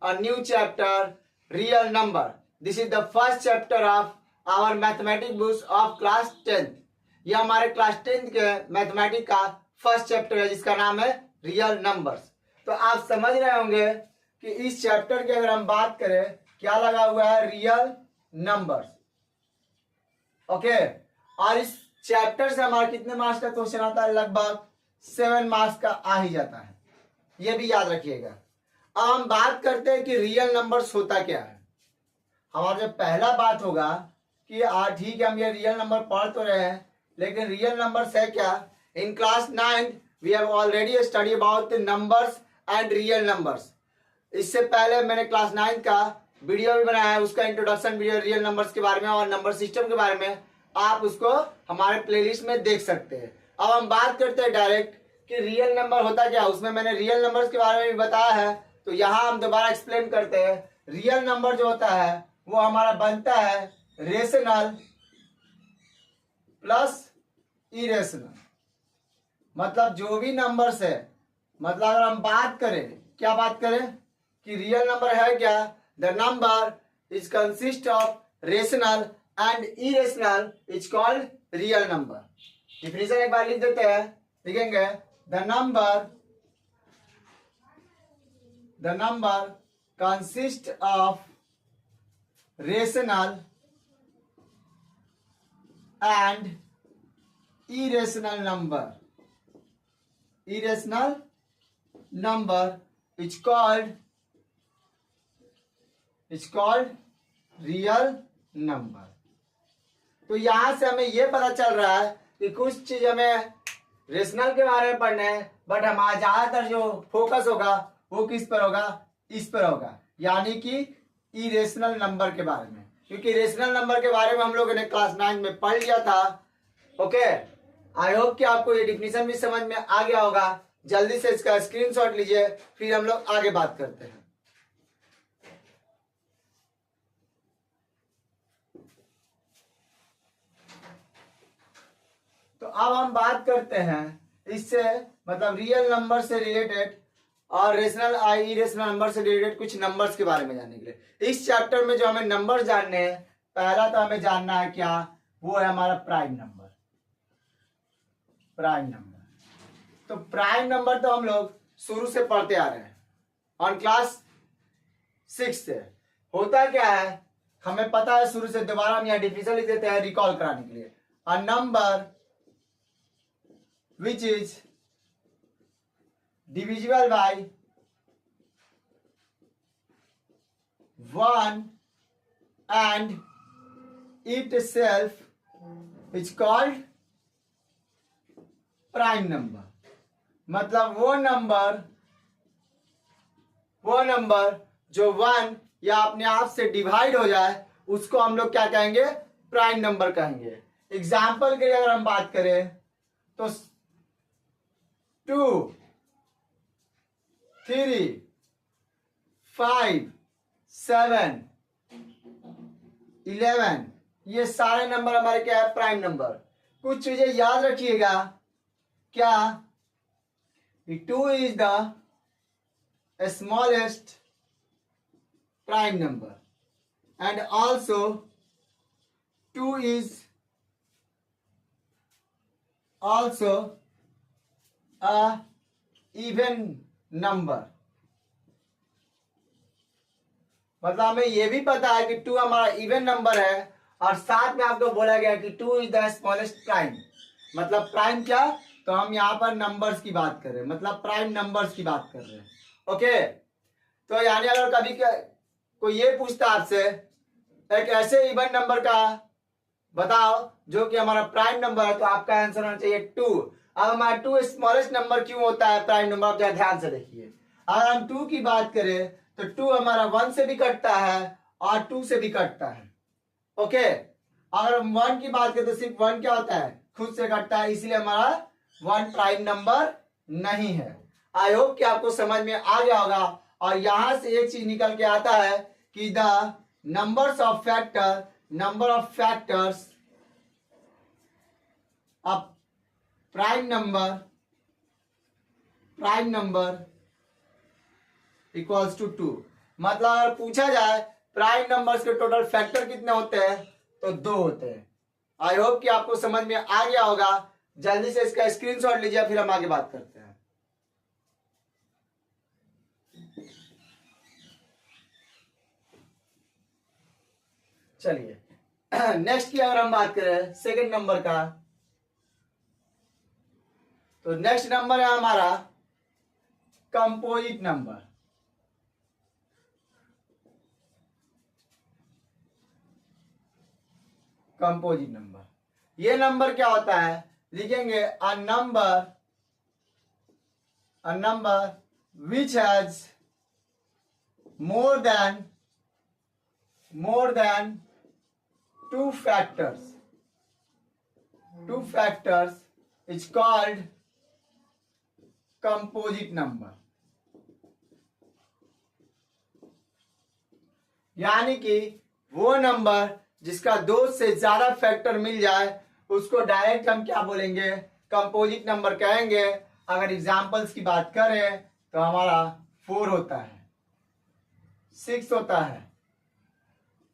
a new chapter, real number. This is the first chapter of our mathematics books of class 10th. यह हमारे class 10th के mathematics का first chapter है जिसका नाम है रियल नंबर्स। तो आप समझ रहे होंगे कि इस चैप्टर की अगर हम बात करें, क्या लगा हुआ है, रियल नंबर्स। ओके, और इस चैप्टर से हमारा कितने मार्क्स का क्वेश्चन आता है, लगभग 7 मार्क्स का आ ही जाता है, ये भी याद रखिएगा। अब हम बात करते हैं कि रियल नंबर्स होता क्या है। हमारा जो पहला बात होगा कि ठीक है, हम ये रियल नंबर पढ़ तो रहे हैं, लेकिन रियल नंबर्स है क्या। In class 9 we have already study about numbers and real numbers. इससे पहले मैंने क्लास 9 का वीडियो भी बनाया है, उसका इंट्रोडक्शन वीडियो रियल नंबर्स के बारे में और नंबर सिस्टम के बारे में, आप उसको हमारे प्लेलिस्ट में देख सकते हैं। अब हम बात करते हैं डायरेक्ट कि रियल नंबर होता क्या। उसमें मैंने रियल नंबर्स के बारे में भी बताया है, तो यहाँ हम दोबारा एक्सप्लेन करते हैं। रियल नंबर जो होता है वो हमारा बनता है रेशनल प्लस इरेशनल। मतलब जो भी नंबर्स है, मतलब अगर हम बात करें, क्या बात करें कि रियल नंबर है क्या, the number is consist of rational and irrational is called real number. Definition एक बार लिख देते हैं, लिखेंगे the number consist of rational and irrational number is called real number। तो यहां से हमें यह पता चल रहा है कि कुछ चीज हमें रेशनल के बारे में पढ़ना है, बट हमारा ज्यादातर जो फोकस होगा वो किस पर होगा, इस पर होगा, यानी कि इरेशनल नंबर के बारे में। क्योंकि रेशनल नंबर के बारे में हम लोगों ने क्लास 9 में पढ़ लिया था। ओके, आई होप कि आपको ये डिफिनेशन भी समझ में आ गया होगा। जल्दी से इसका स्क्रीनशॉट लीजिए, फिर हम लोग आगे बात करते हैं। तो अब हम बात करते हैं इससे, मतलब रियल नंबर से रिलेटेड और रेशनल इरेशनल नंबर से रिलेटेड कुछ नंबर्स के बारे में जानने के लिए। इस चैप्टर में जो हमें नंबर जानने हैं, पहला तो हमें जानना है क्या, वो है हमारा प्राइम नंबर। तो प्राइम नंबर तो हम लोग शुरू से पढ़ते आ रहे हैं, ऑन क्लास 6 से। होता क्या है हमें पता है शुरू से, दोबारा हम यहाँ डिफिनेशन लिख देते हैं रिकॉल कराने के लिए। A number which is divisible by 1 and it self is called prime number. मतलब वो नंबर जो 1 या अपने आप से डिवाइड हो जाए, उसको हम लोग क्या कहेंगे, प्राइम नंबर कहेंगे। एग्जाम्पल के लिए अगर हम बात करें तो 2, 3, 5, 7, 11, ये सारे नंबर हमारे क्या है, प्राइम नंबर। कुछ चीजें याद रखिएगा, क्या 2 is the smallest prime number and also 2 is also a even number। मतलब हमें यह भी पता है कि 2 हमारा इवन नंबर है, और साथ में आपको बोला गया कि 2 is the smallest prime। मतलब प्राइम क्या, तो हम यहाँ पर नंबर्स की बात कर रहे हैं, मतलब प्राइम नंबर्स की बात कर रहे हैं। ओके, तो यानी अगर कभी कोई ये पूछता आपसे एक ऐसे इवन नंबर का बताओ जो कि हमारा प्राइम नंबर है, तो आपका आंसर होना चाहिए 2। अब हमारा 2 स्मॉलेस्ट नंबर क्यों होता है प्राइम नंबर, आप ध्यान से देखिए। अगर हम 2 की बात करें तो 2 हमारा 1 से भी कटता है और 2 से भी कटता है। ओके, अगर हम 1 की बात करें तो सिर्फ 1 क्या होता है, खुद से कटता है, इसलिए हमारा 1 प्राइम नंबर नहीं है। आई होप कि आपको समझ में आ गया होगा। और यहां से एक चीज निकल के आता है कि the number of factors of prime number equals to 2। मतलब अगर पूछा जाए प्राइम नंबर्स के टोटल फैक्टर कितने होते हैं तो 2 होते हैं। आई होप कि आपको समझ में आ गया होगा। जल्दी से इसका स्क्रीनशॉट लीजिए, फिर हम आगे बात करते हैं। चलिए नेक्स्ट की अगर हम बात करें सेकंड नंबर का, तो नेक्स्ट नंबर है हमारा कंपोजिट नंबर। कंपोजिट नंबर, ये नंबर क्या होता है, लिखेंगे a number which has more than two factors is called composite number। यानी कि वो नंबर जिसका 2 से ज्यादा फैक्टर मिल जाए उसको डायरेक्ट हम क्या बोलेंगे, कंपोजिट नंबर कहेंगे। अगर एग्जांपल्स की बात करें तो हमारा 4 होता है, 6 होता है,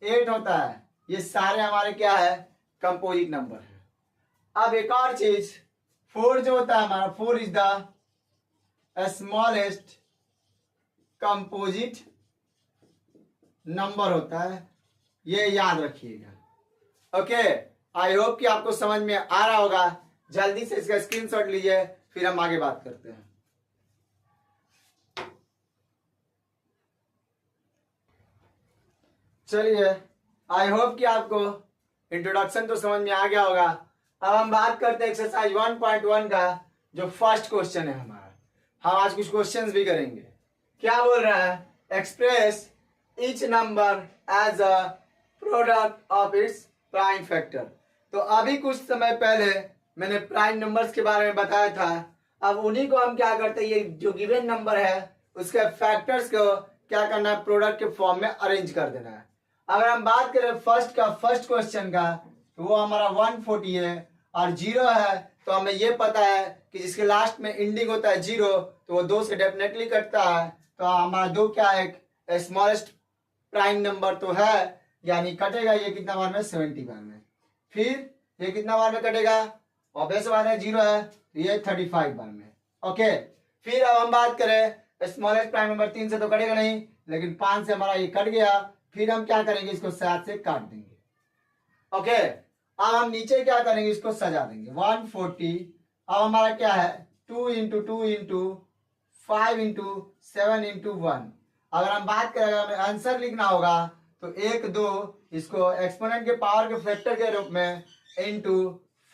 8 होता है, ये सारे हमारे क्या है, कंपोजिट नंबर है। अब एक और चीज, 4 जो होता है हमारा, 4 is the smallest composite number होता है, ये याद रखिएगा। ओके, आई होप कि आपको समझ में आ रहा होगा। जल्दी से इसका स्क्रीनशॉट लीजिए, फिर हम आगे बात करते हैं। चलिए, आई होप कि आपको इंट्रोडक्शन तो समझ में आ गया होगा। अब हम बात करते हैं एक्सरसाइज 1.1 का, जो फर्स्ट क्वेश्चन है हमारा। हम आज कुछ क्वेश्चंस भी करेंगे। क्या बोल रहा है, express each number as a product of its prime factor. तो अभी कुछ समय पहले मैंने प्राइम नंबर्स के बारे में बताया था। अब उन्हीं को हम क्या करते हैं, ये जो गिवन नंबर है उसके फैक्टर्स को क्या करना है, प्रोडक्ट के फॉर्म में अरेंज कर देना है। अगर हम बात करें फर्स्ट क्वेश्चन का, तो वो हमारा 140 है और 0 है। तो हमें ये पता है कि जिसके लास्ट में एंडिंग होता है 0 तो वो 2 से डेफिनेटली कटता है। तो हमारा 2 क्या है, स्मॉलेस्ट प्राइम नंबर तो है, यानी कटेगा ये कितना बार में, 70 बार में। फिर ये कितना बार में कटेगा, ऑब्वियस बात है 0 है, तो ये 35 बार में। ओके, फिर अब हम बात करें स्मॉलेस्ट प्राइम नंबर, 3 से तो कटेगा नहीं, लेकिन 5 से हमारा ये कट गया। फिर हम क्या करेंगे, इसको 7 से काट देंगे। ओके, अब हम नीचे क्या करेंगे, इसको सजा देंगे 140। अब हमारा क्या है, 2 इंटू 2 इंटू 5 इंटू 7 इंटू 1। अगर हम बात करें, हमें आंसर लिखना होगा तो 1 2 इसको एक्सपोनेंट के पावर के फैक्टर के रूप में इंटू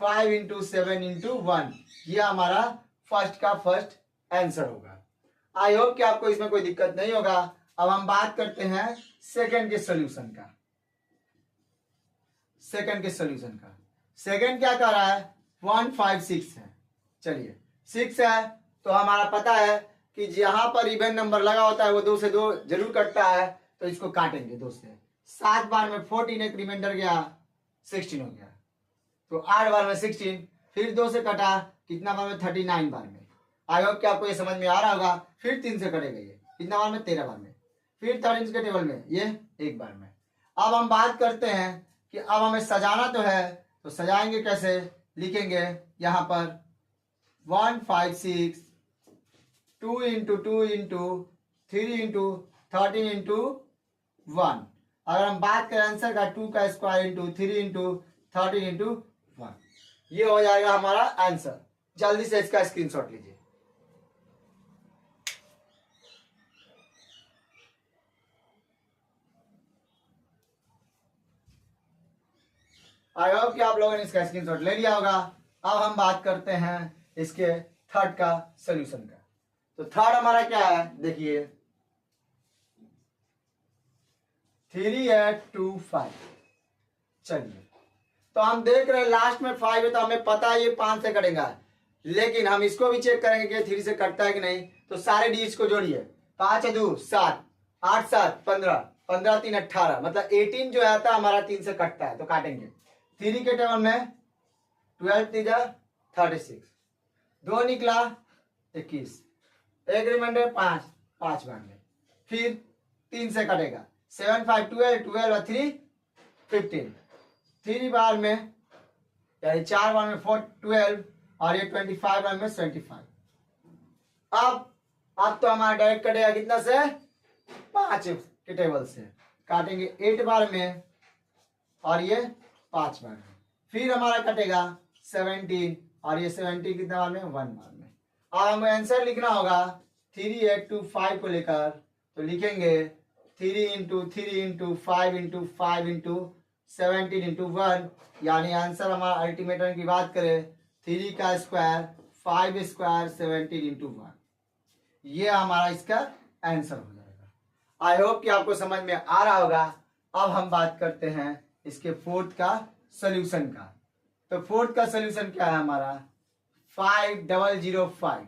5 इंटू 7 इंटू 1, ये हमारा फर्स्ट का फर्स्ट आंसर होगा। आई होप कि आपको इसमें कोई दिक्कत नहीं होगा। अब हम बात करते हैं सेकंड के सॉल्यूशन का। सेकंड क्या कर रहा है, 156 है। चलिए 6 है, तो हमारा पता है कि जहां पर इवन नंबर लगा होता है वो 2 से 2 जरूर कटता है, तो इसको काटेंगे 2 से। 7 बार में 14, एक रिमाइंडर गया 16 हो गया, तो 8 बार में 16, फिर 2 से कटा कितना बार में, 39 बार में। आई होप कि आपको ये समझ में आ रहा होगा। फिर 3 से कटेगा ये कितना बार में, 13 बार में। फिर 13 के टेबल में ये 1 बार में। अब हम बात करते हैं कि अब हमें सजाना तो है, तो सजाएंगे कैसे, लिखेंगे यहाँ पर 156 2 इंटू 2 इंटू 3 इंटू 13 इंटू 1। अगर हम बात करें आंसर का, 2 का स्क्वायर इंटू 3 इंटू 13 इंटू 1, ये हो जाएगा हमारा आंसर। जल्दी से इसका स्क्रीनशॉट लीजिए। आई होप कि आप लोगों ने इसका स्क्रीनशॉट ले लिया होगा। अब हम बात करते हैं इसके थर्ड का सॉल्यूशन का। तो थर्ड हमारा क्या है, देखिए 3825। चलिए, तो हम देख रहे हैं लास्ट में 5 है, तो हमें पता है ये 5 से कटेगा, लेकिन हम इसको भी चेक करेंगे कि 3 से कटता है कि नहीं। तो सारे डिजिट्स को जोड़िए, 5 2 7, 8 7 15, 15 3 18, मतलब 18 जो आता है हमारा 3 से कटता है, तो काटेंगे। 3 के टेबल में 12 3 36, 2 निकला 21, एक रिमाइंडर 5 बार में। फिर 3 से कटेगा, 7 5 12, 12 और 3 15, 3 बार में यानी 4 बार में 4 12 और ये 25 बार में 25। अब तो हमारा डायरेक्ट कटेगा कितना से, 5 के टेबल से काटेंगे 8 बार में और ये 5 बार में, फिर हमारा कटेगा 17 और ये 17 कितना बार में, 1 बार में। अब हमें आंसर लिखना होगा 3 8 2 5 को लेकर, तो लिखेंगे 3 into 3 into 5 into 5 into 17 into 1, यानी आंसर हमारा अल्टीमेटम की बात करें 3 का स्क्वायर 5 स्क्वायर 17 इंटू 1, ये हमारा इसका आंसर हो जाएगा। आई होप कि आपको समझ में आ रहा होगा। अब हम बात करते हैं इसके फोर्थ का सॉल्यूशन का। तो फोर्थ का सॉल्यूशन क्या है हमारा, 5005,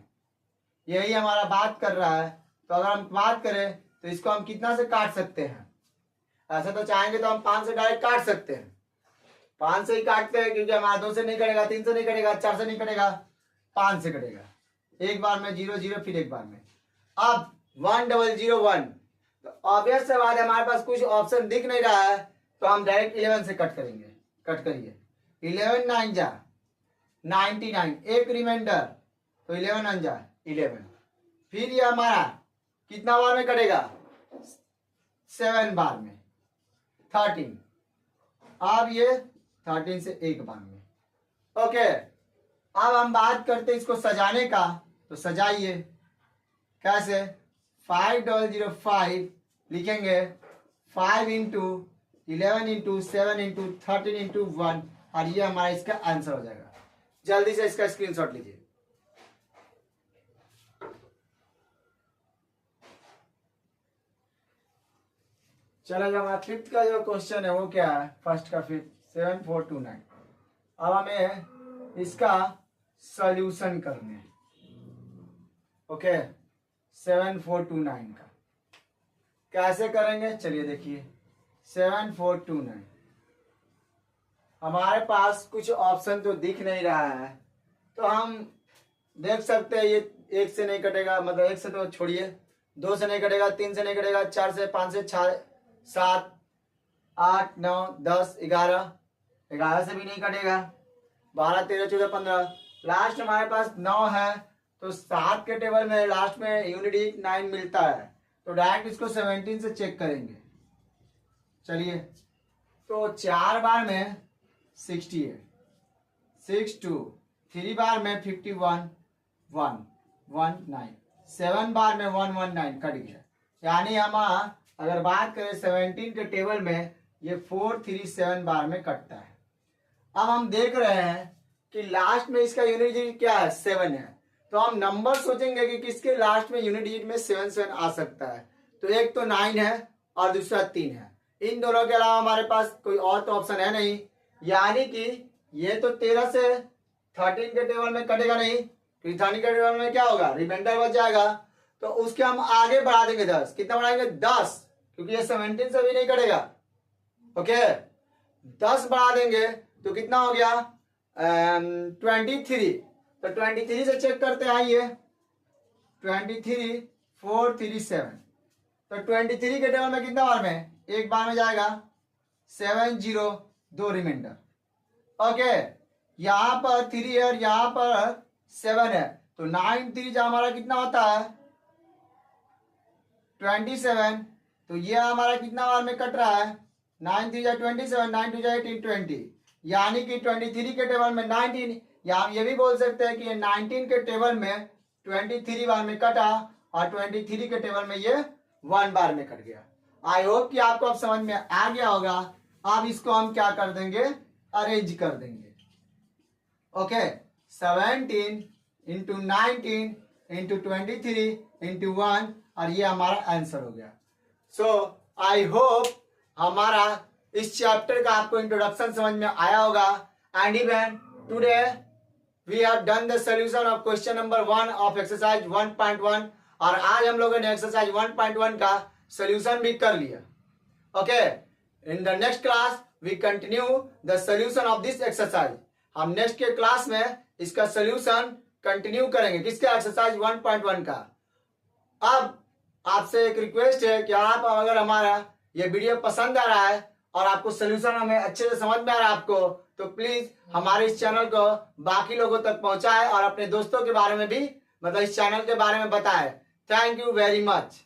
यही हमारा बात कर रहा है। तो अगर हम बात करें तो इसको हम कितना से काट सकते हैं, ऐसा तो चाहेंगे तो हम 5 से डायरेक्ट काट सकते हैं, 5 से ही काटते हैं क्योंकि हमारा 2 से नहीं कटेगा, 3 से नहीं कटेगा, 4 से नहीं कटेगा, 5 से कटेगा। एक बार में 0 0 फिर एक बार में। अब 1001, तो ऑब्वियस से बात है हमारे पास कुछ ऑप्शन दिख नहीं रहा है, तो हम डायरेक्ट 11 से कट करेंगे। कट करिए, 11 9 जा 99, एक रिमाइंडर, तो 11 9 जा 11, फिर ये हमारा कितना बार में कटेगा, 7 बार में 13, अब ये 13 से एक बार में। ओके, अब हम बात करते हैं इसको सजाने का, तो सजाइए कैसे, 5005 लिखेंगे 5 इंटू 11 इंटू 7 इंटू 13 इंटू 1, और ये हमारा इसका आंसर हो जाएगा। जल्दी से इसका स्क्रीनशॉट लीजिए। चलो जो हमारा फिफ्थ का जो क्वेश्चन है वो क्या है, फर्स्ट का फिफ्थ 7429। अब हमें इसका सॉल्यूशन करने हैं। ओके, 7429 का कैसे करेंगे, चलिए देखिए। 7429 हमारे पास कुछ ऑप्शन तो दिख नहीं रहा है, तो हम देख सकते हैं ये 1 से नहीं कटेगा, मतलब 1 से तो छोड़िए, 2 से नहीं कटेगा, 3 से नहीं कटेगा, 4 से 5 से 6 7 8 9 10 11, 11 से भी नहीं कटेगा, 12 13 14 15, लास्ट हमारे पास 9 है, तो 7 के टेबल में लास्ट में यूनिट 9 मिलता है, तो डायरेक्ट इसको 17 से चेक करेंगे। चलिए, तो 4 बार में 68, 6 2, 3 बार में 51 119, 7 बार में 119 कट गया, यानी हम अगर बात करें 17 के टेबल में ये 437 बार में कटता है। अब हम देख रहे हैं कि लास्ट में इसका यूनिट डिजिट क्या है, 7 है, तो हम नंबर सोचेंगे कि किसके लास्ट में यूनिट डिजिट में 7 7 आ सकता है, तो एक तो 9 है और दूसरा 3 है, इन दोनों के अलावा हमारे पास कोई और तो ऑप्शन है नहीं, यानी कि ये तो 13 से 13 के टेबल में कटेगा नहीं, क्योंकि 13 के टेबल में क्या होगा, रिमाइंडर बच जाएगा, तो उसके हम आगे बढ़ा देंगे 10, कितना बढ़ाएंगे 10, क्योंकि ये 17 से भी नहीं कटेगा। ओके, 10 बढ़ा देंगे तो कितना हो गया 23, तो 23 से चेक करते हैं, आइए 23 437, तो 23 के टेबल में कितना बार में, एक बार में जाएगा, 7 0 2 रिमाइंडर। ओके, यहां पर 3 है और यहां पर 7 है, तो 9 3 जा हमारा कितना होता है 27, तो ये हमारा कितना बार में कट रहा है, 9 3 जा 27, 9 2 जा 18 20, यानी कि 23 के टेबल में 19, या हम ये भी बोल सकते हैं कि 19 के टेबल में 23 बार में कटा और 23 के टेबल में ये 1 बार में कट गया। आई होप कि आपको अब समझ में आ गया होगा। अब इसको हम क्या कर देंगे, अरेंज कर देंगे। ओके, 17 इंटू 19 इंटू 23 इंटू 1, और ये हमारा आंसर हो गया। सो आई होप हमारा इस चैप्टर का आपको इंट्रोडक्शन समझ में आया होगा। And even today we have done the solution of question number 1 of exercise 1.1, और आज हम लोगों ने एक्सरसाइज 1.1 का सॉल्यूशन भी कर लिया। Okay, in the next class we continue the solution of this exercise. हम नेक्स्ट के क्लास में इसका सॉल्यूशन कंटिन्यू करेंगे, किसका, एक्सरसाइज 1.1 का। अब आपसे एक रिक्वेस्ट है कि आप अगर हमारा ये वीडियो पसंद आ रहा है और आपको सोल्यूशन हमें अच्छे से समझ में आ रहा है आपको, तो प्लीज हमारे इस चैनल को बाकी लोगों तक पहुंचाएं और अपने दोस्तों के बारे में भी, मतलब इस चैनल के बारे में बताएं। Thank you very much.